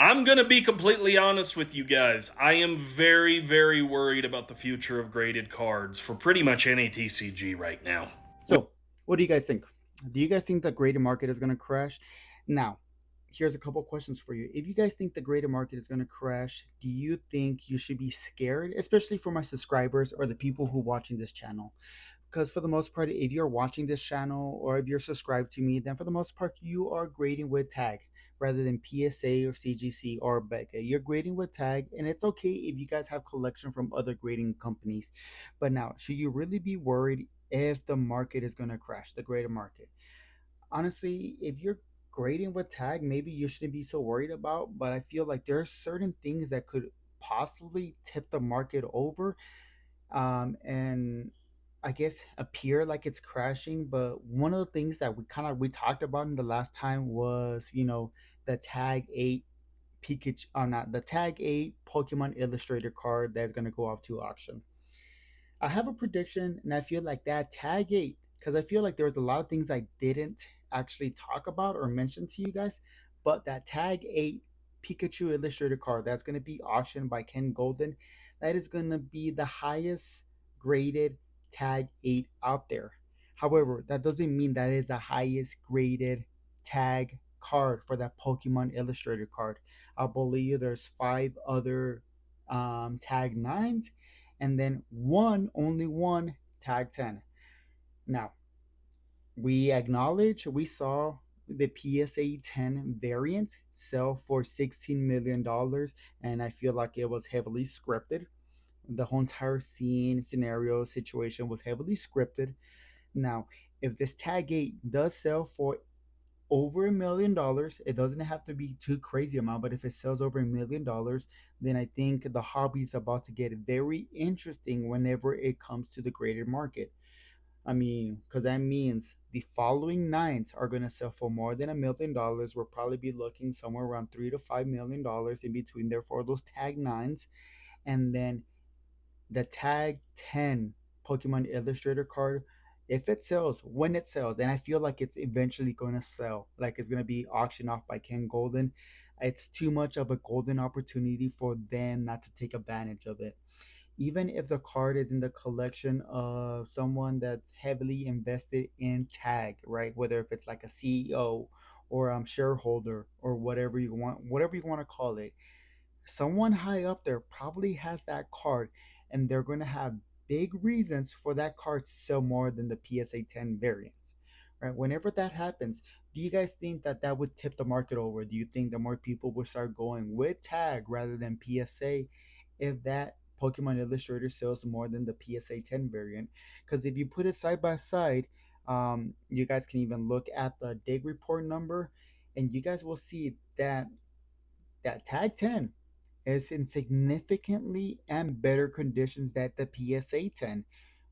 I'm going to be completely honest with you guys. I am very, very worried about the future of graded cards for pretty much any TCG right now. So, what do you guys think? Do you guys think the graded market is going to crash? Now, here's a couple questions for you. If you guys think the graded market is going to crash, do you think you should be scared, especially for my subscribers or the people who are watching this channel? Because for the most part, if you're watching this channel or if you're subscribed to me, then for the most part, you are grading with tag rather than PSA or CGC or Becca. You're grading with tag, and it's okay if you guys have collection from other grading companies. But now, should you really be worried if the market is going to crash, the graded market? Honestly, if you're grading with tag, maybe you shouldn't be so worried about. But I feel like there are certain things that could possibly tip the market over, and I guess appear like it's crashing. But one of the things that we talked about in the last time was, the tag 8 Pikachu, not the tag 8 Pokemon Illustrator card that's gonna go off to auction. I have a prediction, and I feel like that tag 8, because I feel like there was a lot of things I didn't actually talk about or mention to you guys, but that tag 8 Pikachu Illustrator card that's going to be auctioned by Ken Golden, that is going to be the highest graded tag 8 out there. However, that doesn't mean that is the highest graded tag card for that Pokemon Illustrator card. I believe there's five other tag 9s, and then only one tag 10. Now, we saw the PSA 10 variant sell for $16 million, and I feel like it was heavily scripted. The whole entire scene, scenario, situation was heavily scripted. Now, if this tag 8 does sell for over $1 million, it doesn't have to be too crazy amount, but if it sells over $1 million, then I think the hobby is about to get very interesting whenever it comes to the graded market. I mean, because that means the following nines are going to sell for more than $1 million. We'll probably be looking somewhere around $3 to $5 million in between there for those tag 9s. And then the tag 10 Pokemon Illustrator card, if it sells, when it sells, and I feel like it's eventually going to sell, like it's going to be auctioned off by Ken Golden, it's too much of a golden opportunity for them not to take advantage of it. Even if the card is in the collection of someone that's heavily invested in tag, right? Whether if it's like a CEO or shareholder or whatever you want to call it, someone high up there probably has that card, and they're going to have big reasons for that card to sell more than the PSA 10 variants, right? Whenever that happens, do you guys think that that would tip the market over? Do you think that more people would start going with tag rather than PSA if that Pokemon Illustrator sells more than the PSA 10 variant? Because if you put it side by side, you guys can even look at the dig report number, and you guys will see that that tag 10 is in significantly and better conditions than the PSA 10.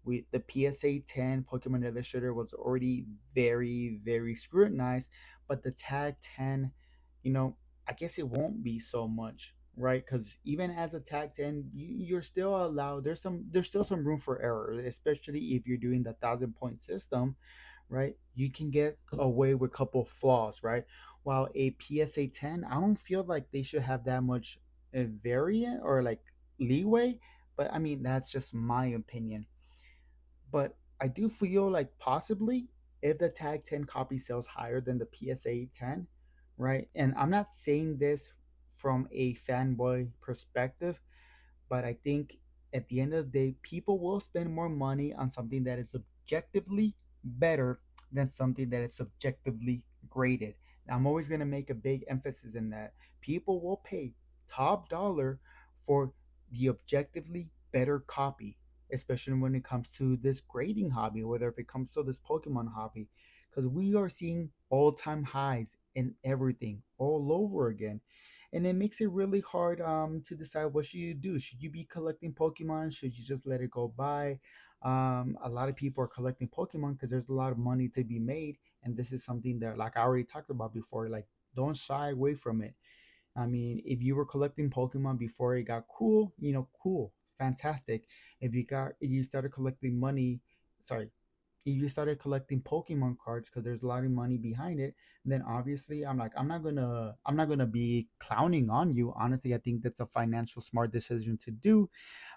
The PSA 10 Pokemon Illustrator was already very, very scrutinized, but the tag 10, you know, I guess it won't be so much, right? Because even as a tag 10, you're still allowed. There's still some room for error, especially if you're doing the 1,000 point system, right? You can get away with a couple of flaws, right? While a PSA 10, I don't feel like they should have that much variant or like leeway, but I mean, that's just my opinion. But I do feel like possibly if the tag 10 copy sells higher than the PSA 10, right? And I'm not saying this from a fanboy perspective, but I think at the end of the day, people will spend more money on something that is subjectively better than something that is subjectively graded. I'm always going to make a big emphasis in that. People will pay top dollar for the objectively better copy, especially when it comes to this grading hobby, whether if it comes to this Pokemon hobby, because we are seeing all-time highs in everything all over again, and it makes it really hard to decide what should you do. Should you be collecting Pokemon? Should you just let it go by? A lot of people are collecting Pokemon because there's a lot of money to be made, and this is something that, like I already talked about before, like don't shy away from it. I mean, if you were collecting Pokemon before it got cool, cool, fantastic. If you started collecting money, sorry, if you started collecting Pokemon cards because there's a lot of money behind it, then obviously I'm like, I'm not gonna be clowning on you. Honestly, I think that's a financial smart decision to do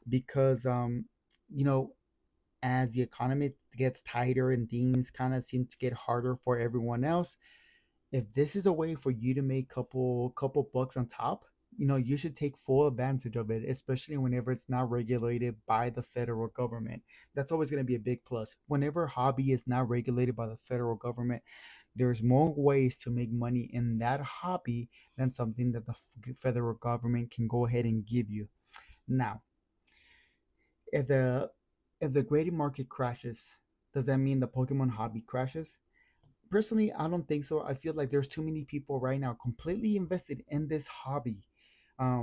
because you know, as the economy gets tighter and things kind of seem to get harder for everyone else, if this is a way for you to make couple bucks on top, you should take full advantage of it, especially whenever it's not regulated by the federal government. That's always going to be a big plus. Whenever a hobby is not regulated by the federal government, there's more ways to make money in that hobby than something that the federal government can go ahead and give you. Now, if the grading market crashes, does that mean the Pokemon hobby crashes? Personally, I don't think so. I feel like there's too many people right now completely invested in this hobby.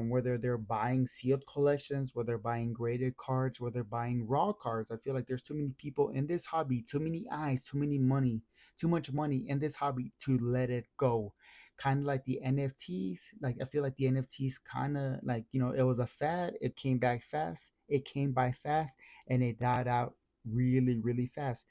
Whether they're buying sealed collections, whether they're buying graded cards, whether they're buying raw cards, I feel like there's too many people in this hobby, too many eyes, too many money, too much money in this hobby to let it go. Kind of like the NFTs. Like I feel like the NFTs kind of like it was a fad. It came back fast. It came by fast, and it died out really, really fast.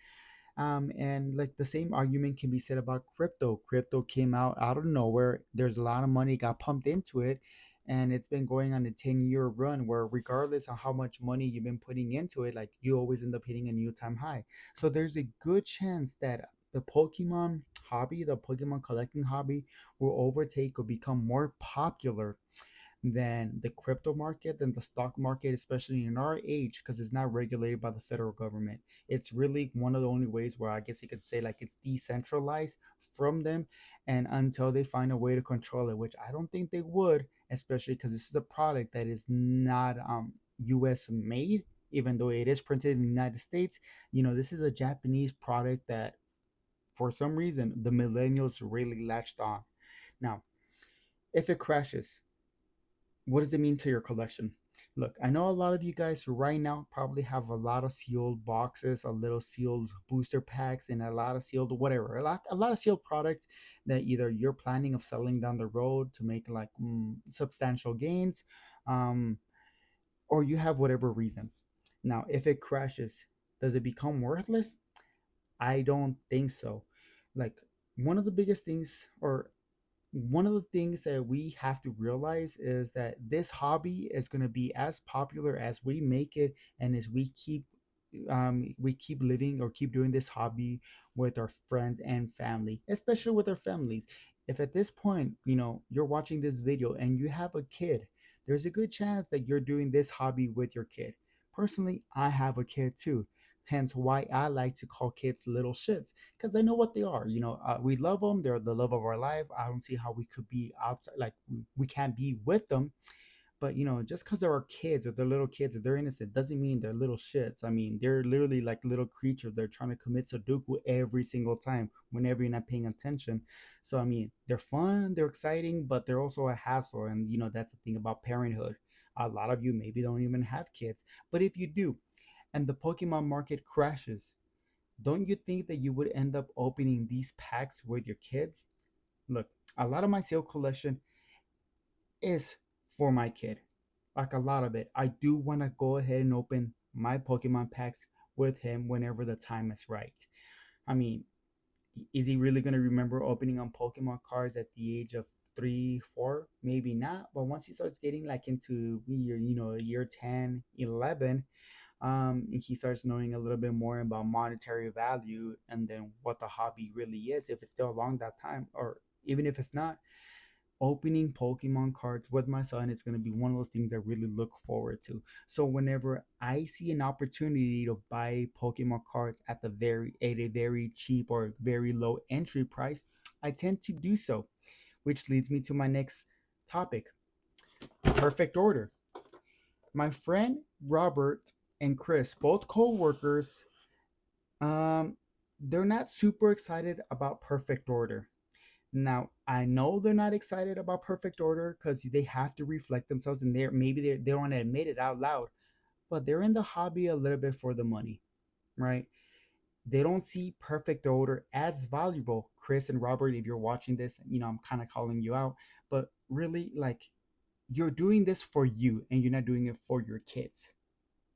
And like the same argument can be said about crypto. Crypto came out of nowhere. There's a lot of money got pumped into it, and it's been going on a 10-year run where regardless of how much money you've been putting into it, like you always end up hitting a new time high. So there's a good chance that the Pokemon hobby, the Pokemon collecting hobby, will overtake or become more popular than the crypto market, than the stock market, especially in our age, because it's not regulated by the federal government. It's really one of the only ways where I guess you could say like it's decentralized from them, and until they find a way to control it, which I don't think they would, especially because this is a product that is not US made, even though it is printed in the United States. This is a Japanese product that for some reason the millennials really latched on. Now, if it crashes, what does it mean to your collection? Look, I know a lot of you guys right now probably have a lot of sealed boxes, a little sealed booster packs, and a lot of sealed whatever, a lot of sealed products that either you're planning of selling down the road to make like substantial gains, um, or you have whatever reasons. Now, if it crashes, does it become worthless? I don't think so. Like one of the biggest things, or one of the things that we have to realize is that this hobby is going to be as popular as we make it, and as we keep living or keep doing this hobby with our friends and family, especially with our families. If at this point you're watching this video and you have a kid, there's a good chance that you're doing this hobby with your kid. Personally, I have a kid too, hence why I like to call kids little shits, because I know what they are. We love them. They're the love of our life. I don't see how we could be outside, like we can't be with them. But just because they're our kids or they're little kids, if they're innocent, doesn't mean they're little shits. I mean, they're literally like little creatures. They're trying to commit Sudoku every single time whenever you're not paying attention. So I mean, they're fun, they're exciting, but they're also a hassle. And that's the thing about parenthood. A lot of you maybe don't even have kids, but if you do, and the Pokemon market crashes, don't you think that you would end up opening these packs with your kids? Look, a lot of my sale collection is for my kid. Like a lot of it. I do want to go ahead and open my Pokemon packs with him whenever the time is right. I mean, is he really going to remember opening on Pokemon cards at the age of 3, 4? Maybe not. But once he starts getting like into year 10, 11, and he starts knowing a little bit more about monetary value and then what the hobby really is, if it's still along that time, or even if it's not, opening Pokemon cards with my son is going to be one of those things I really look forward to. So whenever I see an opportunity to buy Pokemon cards at a very cheap or very low entry price, I tend to do so, which leads me to my next topic: perfect order. My friend Robert and Chris, both co-workers, um, they're not super excited about perfect order. Now, I know they're not excited about perfect order because they have to reflect themselves, and they don't want to admit it out loud, but they're in the hobby a little bit for the money, right? They don't see perfect order as valuable. Chris and Robert, if you're watching this, I'm kind of calling you out, but really, like, you're doing this for you and you're not doing it for your kids,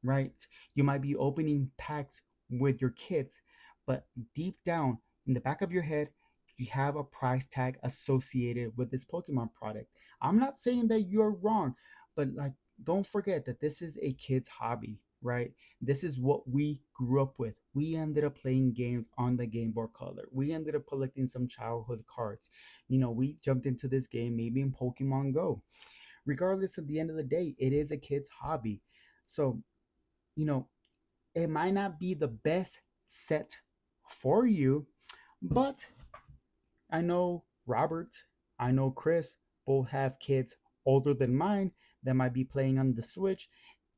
right? You might be opening packs with your kids, but deep down in the back of your head, you have a price tag associated with this Pokemon product. I'm not saying that you're wrong, but like, don't forget that this is a kid's hobby, right? This is what we grew up with. We ended up playing games on the Game Boy Color. We ended up collecting some childhood cards. We jumped into this game maybe in Pokemon Go. Regardless, at the end of the day, it is a kid's hobby. So, you know, it might not be the best set for you, but I know Robert, I know Chris both have kids older than mine that might be playing on the Switch,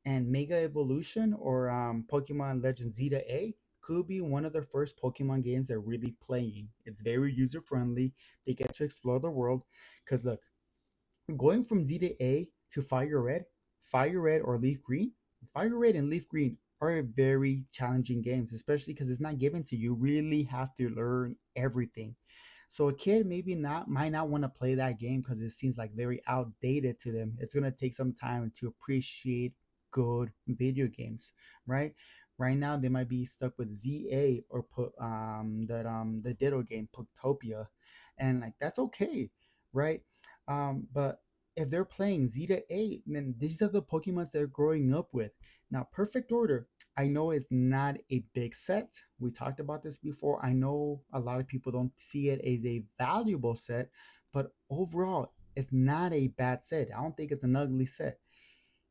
and Mega Evolution or Pokemon Legends Zeta A could be one of their first Pokemon games they're really playing. It's very user friendly. They get to explore the world. Because look, going from Zeta A to Fire Red or Leaf Green, Fire Red and Leaf Green are very challenging games, especially because it's not given to you. You really have to learn everything. So a kid maybe not might not want to play that game because it seems like very outdated to them. It's gonna take some time to appreciate good video games, right? Right now they might be stuck with ZA or put the Ditto game Pooktopia, and like that's okay, right? But if they're playing Zeta 8, then these are the Pokemons they're growing up with. Now, Perfect Order, I know it's not a big set. We talked about this before. I know a lot of people don't see it as a valuable set, but overall, it's not a bad set. I don't think it's an ugly set.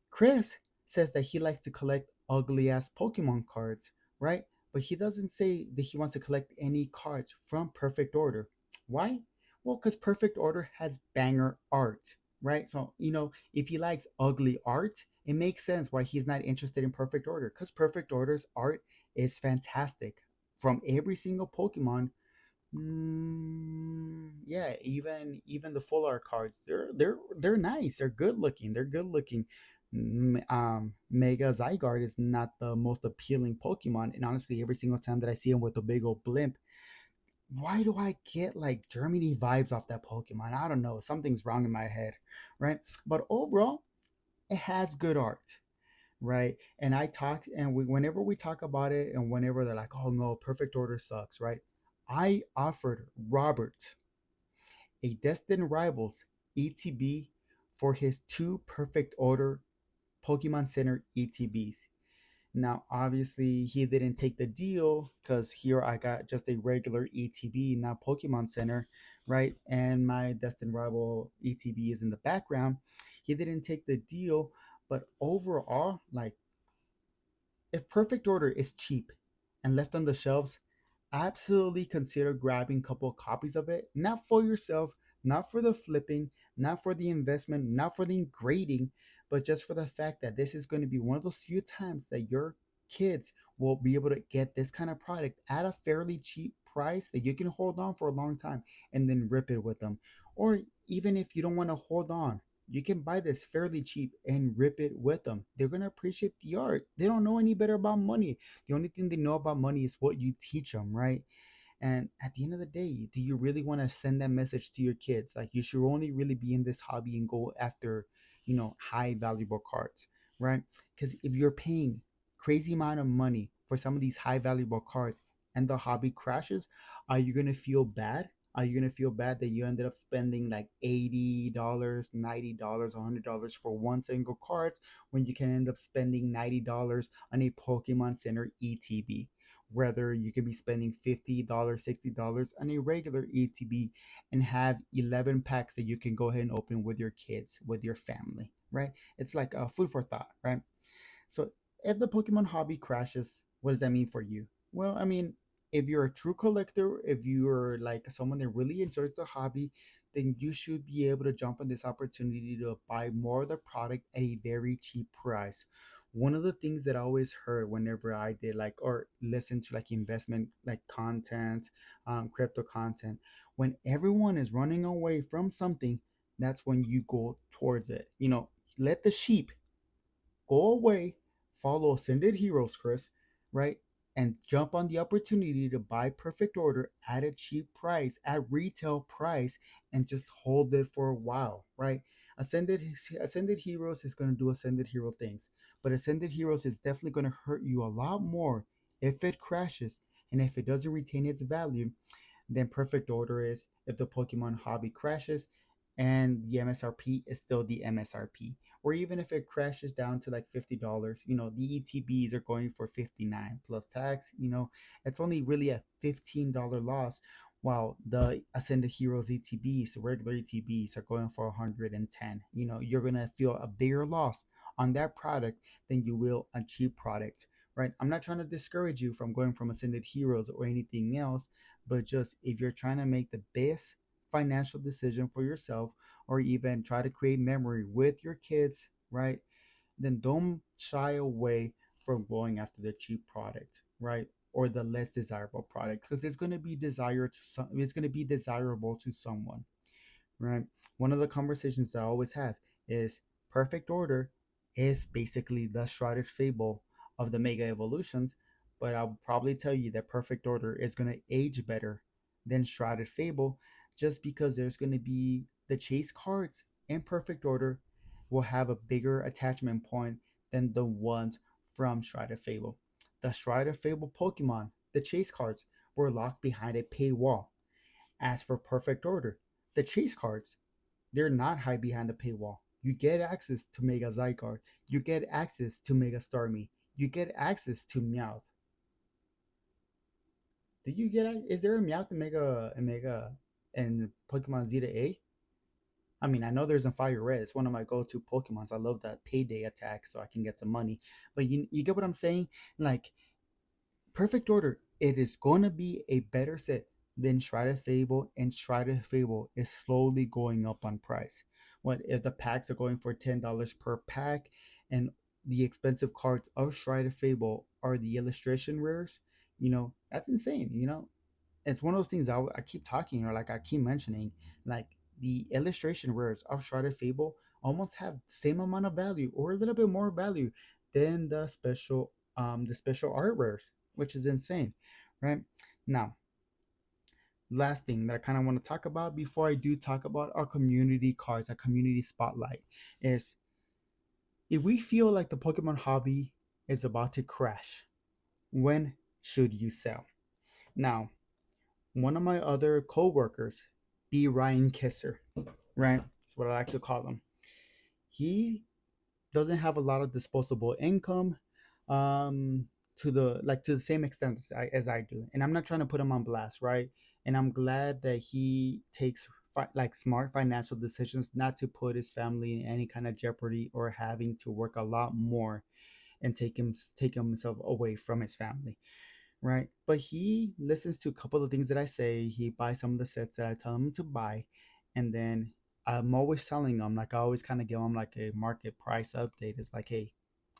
Chris says that he likes to collect ugly ass Pokemon cards, right? But he doesn't say that he wants to collect any cards from Perfect Order. Why? Well, because Perfect Order has banger art, right? So, if he likes ugly art, it makes sense why he's not interested in Perfect Order, because Perfect Order's art is fantastic. From every single Pokemon, yeah, even the full art cards, they're nice. They're good looking. They're good looking. Mega Zygarde is not the most appealing Pokemon, and honestly, every single time that I see him with a big old blimp, why do I get like Germany vibes off that Pokemon? I don't know. Something's wrong in my head, right? But overall, it has good art, right? And whenever we talk about it, and whenever they're like, "Oh no, Perfect Order sucks," right? I offered Robert a Destined Rivals ETB for his two Perfect Order Pokemon Center ETBs. Now, obviously, he didn't take the deal because here I got just a regular ETB, not Pokemon Center, right? And my Destined Rival ETB is in the background. He didn't take the deal, but overall, like, if Perfect Order is cheap and left on the shelves, absolutely consider grabbing a couple of copies of it. Not for yourself, not for the flipping, not for the investment, not for the grading, but just for the fact that this is going to be one of those few times that your kids will be able to get this kind of product at a fairly cheap price that you can hold on for a long time and then rip it with them. Or even if you don't want to hold on, you can buy this fairly cheap and rip it with them. They're going to appreciate the art. They don't know any better about money. The only thing they know about money is what you teach them, right? And at the end of the day, do you really want to send that message to your kids? Like, you should only really be in this hobby and go after, high valuable cards, right? Because if you're paying crazy amount of money for some of these high valuable cards and the hobby crashes, are you going to feel bad? Are you going to feel bad that you ended up spending like $80, $90, $100 for one single card when you can end up spending $90 on a Pokemon Center ETB? Whether you could be spending $50, $60 on a regular ETB and have 11 packs that you can go ahead and open with your kids, with your family, right? It's like a food for thought, right? So if the Pokemon hobby crashes, what does that mean for you? Well, I mean, if you're a true collector, if you're like someone that really enjoys the hobby, then you should be able to jump on this opportunity to buy more of the product at a very cheap price. One of the things that I always heard whenever I did like or listen to like investment like content, crypto content, when everyone is running away from something, that's when you go towards it. Let the sheep go away, follow Ascended Heroes, Chris, right? And jump on the opportunity to buy Perfect Order at a cheap price, at retail price, and just hold it for a while, right? Ascended Heroes is going to do Ascended Hero things, but Ascended Heroes is definitely going to hurt you a lot more if it crashes. And if it doesn't retain its value, then perfect order is if the Pokemon hobby crashes and the MSRP is still the MSRP. Or even if it crashes down to like $50, the ETBs are going for 59 plus tax, it's only really a $15 loss, while the Ascended Heroes ETBs, the regular ETBs, are going for 110. You're going to feel a bigger loss on that product than you will a cheap product, right? I'm not trying to discourage you from going from Ascended Heroes or anything else, but just if you're trying to make the best financial decision for yourself, or even try to create memory with your kids, right? Then don't shy away from going after the cheap product, right? Or the less desirable product, because it's going to be desired to some, it's going to be desirable to someone, right? One of the conversations that I always have is Perfect Order is basically the Shrouded Fable of the Mega Evolutions, but I'll probably tell you that Perfect Order is going to age better than Shrouded Fable, just because there's going to be the chase cards in Perfect Order will have a bigger attachment point than the ones from Shrouded Fable. The Shrouded Fable Pokemon, the chase cards, were locked behind a paywall. As for Perfect Order, the chase cards, they're not hide behind the paywall. You get access to Mega Zygarde. You get access to Mega Starmie. You get access to Meowth. Do you get? Is there a Meowth in Mega and Pokemon Z to A? I mean, I know there's in Fire Red. It's one of my go-to Pokemons. I love that payday attack, so I can get some money. But you get what I'm saying? Like, Perfect Order, it is going to be a better set than Shrouded Fable, and Shrouded Fable is slowly going up on price. What if the packs are going for $10 per pack, and the expensive cards of Shrouded Fable are the illustration rares? That's insane. It's one of those things I keep talking, or like I keep mentioning, like the illustration rares of Shrouded Fable almost have the same amount of value or a little bit more value than the special art rares, which is insane, right? Now, last thing that I kind of want to talk about before I do talk about our community cards, our community spotlight, is if we feel like the Pokemon hobby is about to crash, when should you sell? Now, one of my other co-workers, B. Ryan Kisser, right? That's what I like to call him. He doesn't have a lot of disposable income, to the same extent as I do, and I'm not trying to put him on blast, right? And I'm glad that he takes like smart financial decisions, not to put his family in any kind of jeopardy or having to work a lot more and take himself away from his family, right? But he listens to a couple of things that I say. He buys some of the sets that I tell him to buy, and then I'm always telling him, like I always kind of give him like a market price update. It's like, hey,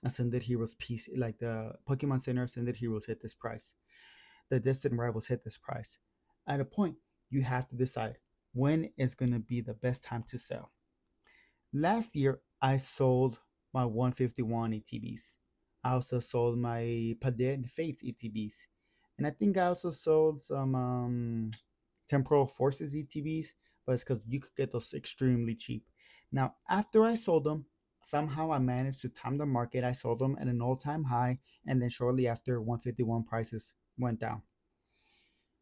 Ascended Heroes piece, like the Pokemon Center Ascended Heroes hit this price, the Distant Rivals hit this price. At a point, you have to decide when is going to be the best time to sell. Last year, I sold my 151 ETBs. I also sold my Paden Fates ETBs. And I think I also sold some Temporal Forces ETBs, but it's because you could get those extremely cheap. Now, after I sold them, somehow I managed to time the market. I sold them at an all-time high, and then shortly after, 151 prices went down.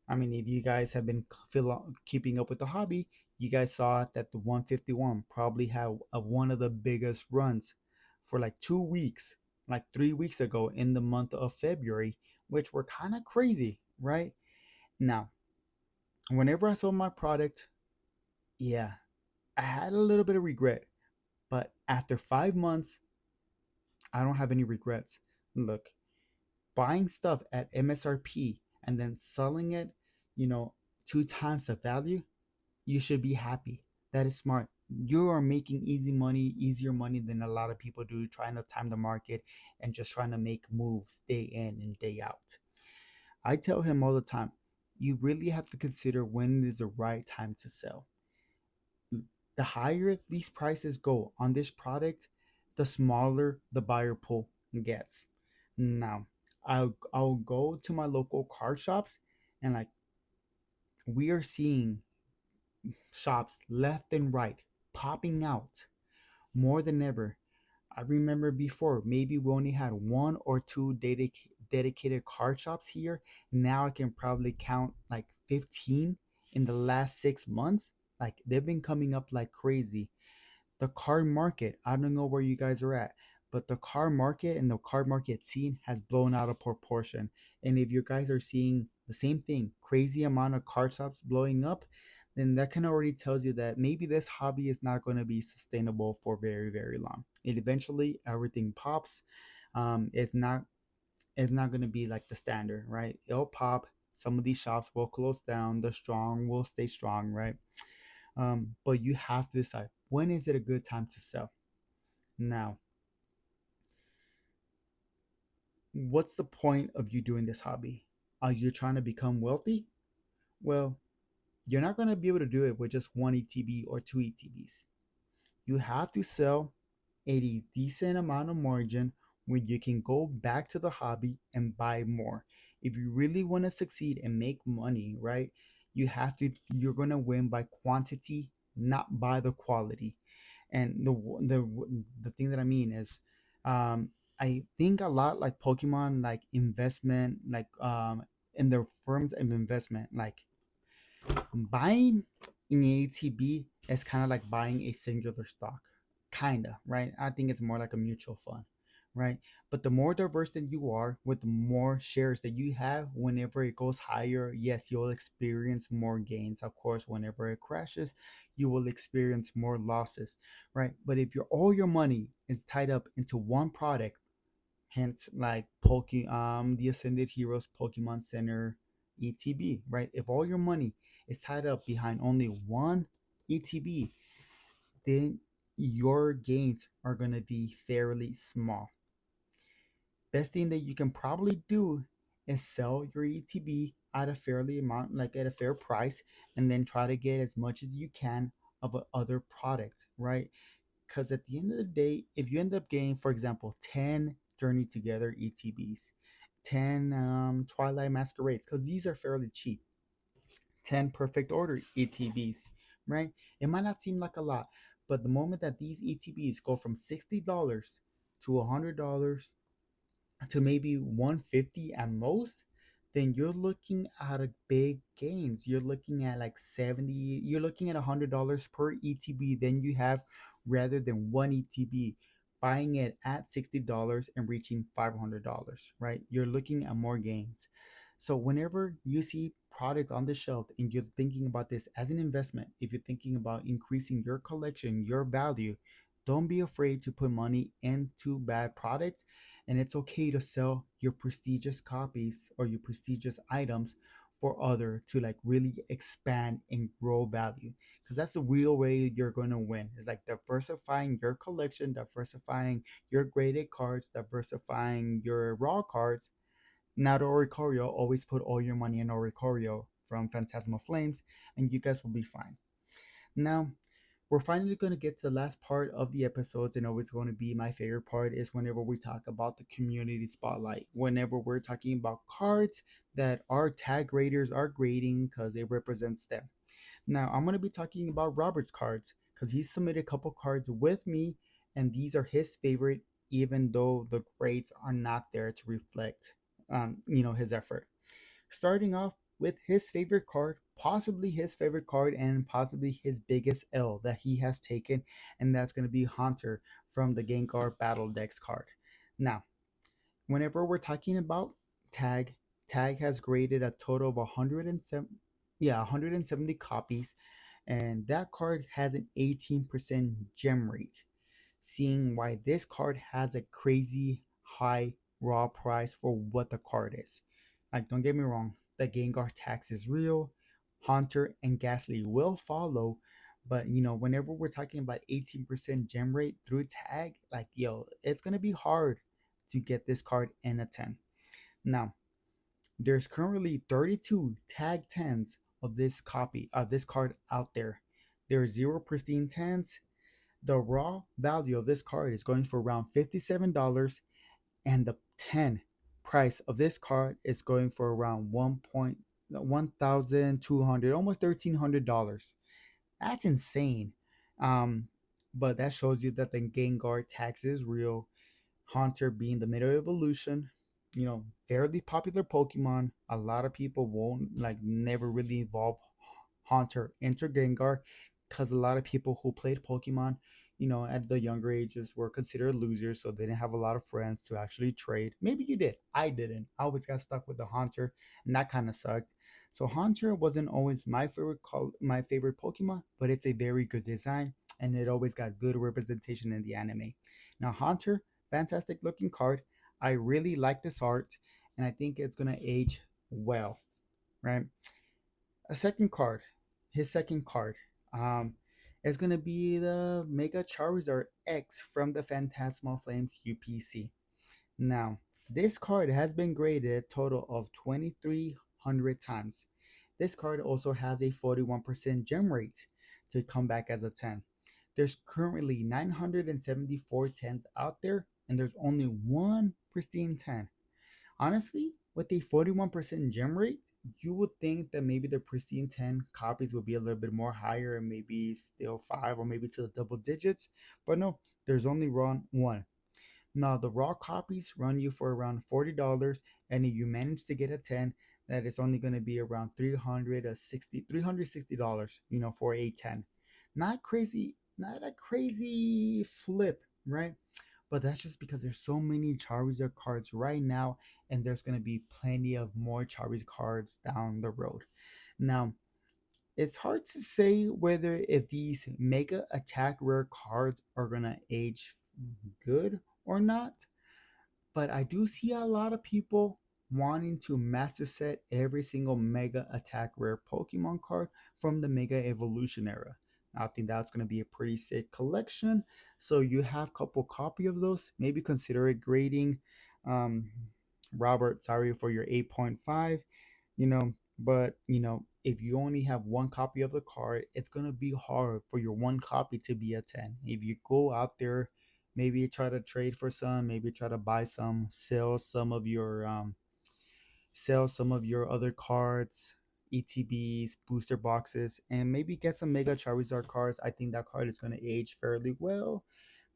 I mean, if you guys have been keeping up with the hobby, you guys saw that the 151 probably had one of the biggest runs for like 2 weeks, like 3 weeks ago in the month of February, which were kind of crazy, right? Now, whenever I sold my product, yeah, I had a little bit of regret, but after 5 months, I don't have any regrets. Look, buying stuff at MSRP and then selling it, you know, 2 times the value, you should be happy. That is smart. You are making easier money than a lot of people do, trying to time the market and just trying to make moves day in and day out. I tell him all the time, you really have to consider when is the right time to sell. The higher these prices go on this product, the smaller the buyer pool gets. Now, I'll go to my local card shops, and like we are seeing shops left and right popping out more than ever. I remember before, maybe we only had one or two dedicated card shops here. Now I can probably count like 15 in the last 6 months. Like they've been coming up like crazy. The card market, I don't know where you guys are at, but the card market and the card market scene has blown out of proportion. And if you guys are seeing the same thing, crazy amount of card shops blowing up, then that kind of already tells you that maybe this hobby is not going to be sustainable for very, very long. It eventually everything pops. It's not going to be like the standard, right? It'll pop. Some of these shops will close down. The strong will stay strong, right? But you have to decide when is it a good time to sell. Now, what's the point of you doing this hobby? Are you trying to become wealthy? Well, you're not going to be able to do it with just one ETB or two ETBs. You have to sell at a decent amount of margin where you can go back to the hobby and buy more. If you really want to succeed and make money, right? You're going to win by quantity, not by the quality. And the thing that I mean is, I think a lot like Pokemon, like investment, like in the firms of investment, like buying an ATB is kind of like buying a singular stock, kind of, right? I think it's more like a mutual fund, right? But the more diverse that you are, with the more shares that you have, whenever it goes higher, yes, you'll experience more gains. Of course, whenever it crashes, you will experience more losses, right? But if all your money is tied up into one product, hence like the Ascended Heroes Pokemon Center ETB, right? If all your money is tied up behind only one ETB, then your gains are going to be fairly small. Best thing that you can probably do is sell your ETB at a fairly amount, like at a fair price, and then try to get as much as you can of a other product, right? Because at the end of the day, if you end up getting, for example, 10 Journey Together ETBs, 10 Twilight Masquerades, because these are fairly cheap, 10 Perfect Order ETBs, right? It might not seem like a lot, but the moment that these ETBs go from $60 to $100 to maybe 150 at most, then you're looking at a big gains. You're looking at like 70, you're looking at $100 per ETB. Then you have, rather than one ETB, buying it at $60 and reaching $500, right? You're looking at more gains. So whenever you see product on the shelf and you're thinking about this as an investment, if you're thinking about increasing your collection, your value, don't be afraid to put money into bad products. And it's okay to sell your prestigious copies or your prestigious items for other to like really expand and grow value, because that's the real way you're going to win. It's like diversifying your collection, diversifying your graded cards, diversifying your raw cards. Not Oricorio, always put all your money in Oricorio from Phantasmal Flames and you guys will be fine. Now, we're finally going to get to the last part of the episodes, and always going to be my favorite part is whenever we talk about the community spotlight. Whenever we're talking about cards that our tag graders are grading because it represents them. Now, I'm going to be talking about Robert's cards because he submitted a couple cards with me, and these are his favorite, even though the grades are not there to reflect, his effort. Starting off with his favorite card, possibly his favorite card, and possibly his biggest L that he has taken, and that's going to be Haunter from the Gengar Battle Dex card. Now, whenever we're talking about Tag, Tag has graded a total of 170 copies, and that card has an 18% gem rate, seeing why this card has a crazy high raw price for what the card is. Like, don't get me wrong, the Gengar tax is real. Haunter and Ghastly will follow, but whenever we're talking about 18% gem rate through tag, like it's gonna be hard to get this card in a 10. Now, there's currently 32 tag 10s of this card out there. There are zero pristine 10s. The raw value of this card is going for around $57, and the 10 price of this card is going for around 1,200, almost $1,300. That's insane. Um, but that shows you that the Gengar tax is real. Haunter being the middle evolution. fairly popular Pokemon. A lot of people won't like never really evolve Haunter into Gengar because a lot of people who played Pokemon, at the younger ages were considered losers, so they didn't have a lot of friends to actually trade. Maybe you did. I didn't. I always got stuck with the Haunter, and that kind of sucked. So Haunter wasn't always my favorite Pokemon, but it's a very good design, and it always got good representation in the anime. Now Haunter, fantastic looking card. I really like this art, and I think it's gonna age well, right? A second card, his second card, um, is gonna be the Mega Charizard X from the Phantasmal Flames UPC. Now, this card has been graded a total of 2,300 times. This card also has a 41% gem rate to come back as a 10. There's currently 974 10s out there, and there's only one pristine 10. Honestly, with a 41% gem rate, you would think that maybe the pristine 10 copies would be a little bit more higher and maybe still five or maybe to the double digits. But no, there's only one. Now, the raw copies run you for around $40, and if you manage to get a 10, that is only going to be around $360, for a 10. Not crazy, not a crazy flip, right? But that's just because there's so many Charizard cards right now, and there's gonna be plenty of more Charizard cards down the road. Now, it's hard to say whether if these Mega Attack rare cards are gonna age good or not, but I do see a lot of people wanting to master set every single Mega Attack rare Pokemon card from the Mega Evolution era. I think that's going to be a pretty sick collection. So you have a couple copy of those. Maybe consider it grading. Um, Robert, sorry for your 8.5. But if you only have one copy of the card, it's gonna be hard for your one copy to be a 10. If you go out there, maybe try to trade for some, maybe try to buy some, sell some of your other cards, ETBs, booster boxes, and maybe get some Mega Charizard cards. I think that card is gonna age fairly well,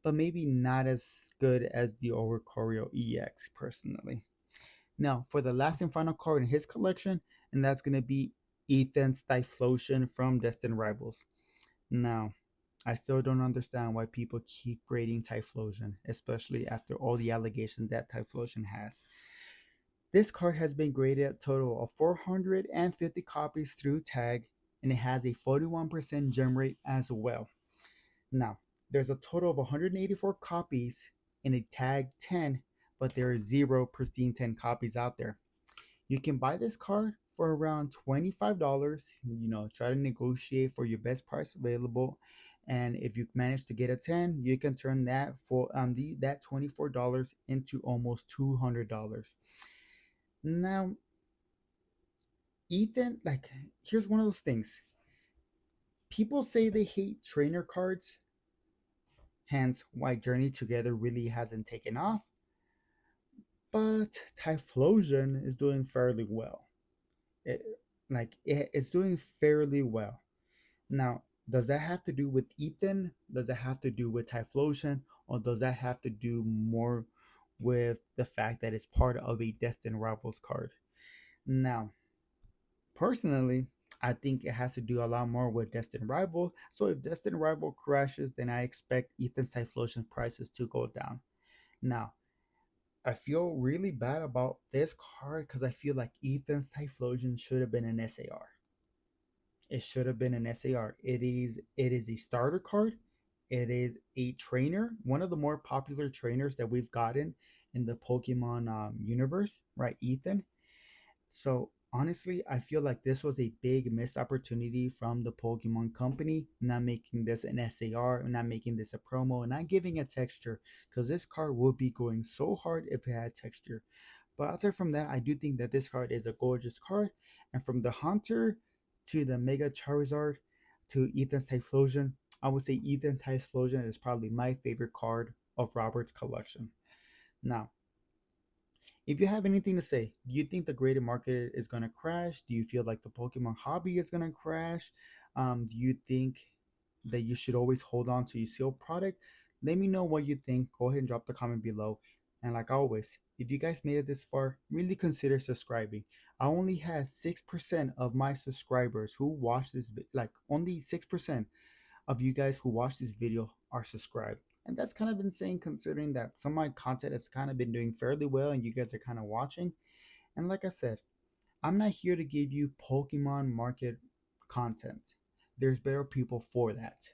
but maybe not as good as the Oricorio EX personally. Now, for the last and final card in his collection, and that's going to be Ethan's Typhlosion from Destined Rivals. Now, I still don't understand why people keep grading Typhlosion, especially after all the allegations that Typhlosion has. This card has been graded a total of 450 copies through tag, and it has a 41% gem rate as well. Now, there's a total of 184 copies in a tag 10, but there are zero pristine 10 copies out there. You can buy this card for around $25. Try to negotiate for your best price available. And if you manage to get a 10, you can turn that $24 into almost $200. Now, Ethan, like, here's one of those things. People say they hate trainer cards, hence why Journey Together really hasn't taken off. But Typhlosion is doing fairly well. It, it's doing fairly well. Now, does that have to do with Ethan? Does that have to do with Typhlosion? Or does that have to do more with the fact that it's part of a Destined Rivals card? Now, personally, I think it has to do a lot more with Destined Rival. So if Destined Rival crashes, then I expect Ethan's Typhlosion prices to go down. Now, I feel really bad about this card because I feel like Ethan's Typhlosion should have been an SAR. It should have been an SAR. It is a starter card. It is a trainer, one of the more popular trainers that we've gotten in the Pokemon universe, right, Ethan? So honestly, I feel like this was a big missed opportunity from the Pokemon company, not making this an SAR, not making this a promo, not giving a texture, because this card would be going so hard if it had texture. But aside from that, I do think that this card is a gorgeous card. And from the Hunter to the Mega Charizard to Ethan's Typhlosion, I would say Ethan Typhlosion is probably my favorite card of Robert's collection. Now, if you have anything to say, do you think the graded market is going to crash? Do you feel like the Pokemon hobby is going to crash? Do you think that you should always hold on to your sealed product? Let me know what you think. Go ahead and drop the comment below. And like always, if you guys made it this far, really consider subscribing. I only had 6% of my subscribers who watch this, like only 6% of you guys who watch this video are subscribed. And that's kind of insane considering that some of my content has kind of been doing fairly well and you guys are kind of watching. And like I said, I'm not here to give you Pokemon market content. There's better people for that.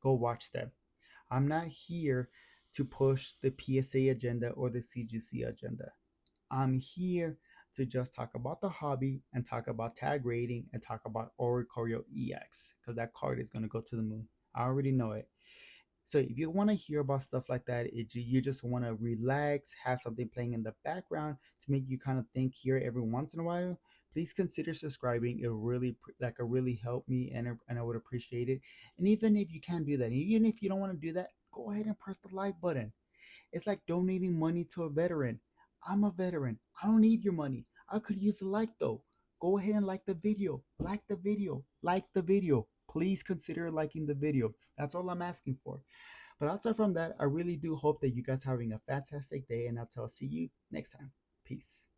Go watch them. I'm not here to push the PSA agenda or the CGC agenda. I'm here to just talk about the hobby and talk about tag rating and talk about Oricorio EX because that card is going to go to the moon. I already know it. So if you want to hear about stuff like that, you just want to relax, have something playing in the background to make you kind of think here every once in a while, please consider subscribing. It really it really help me, and I would appreciate it. And even if you can't do that, even if you don't want to do that, go ahead and press the like button. It's like donating money to a veteran. I'm a veteran. I don't need your money. I could use a like though. Go ahead and like the video. Like the video. Like the video. Please consider liking the video. That's all I'm asking for. But outside from that, I really do hope that you guys are having a fantastic day, and I'll see you next time. Peace.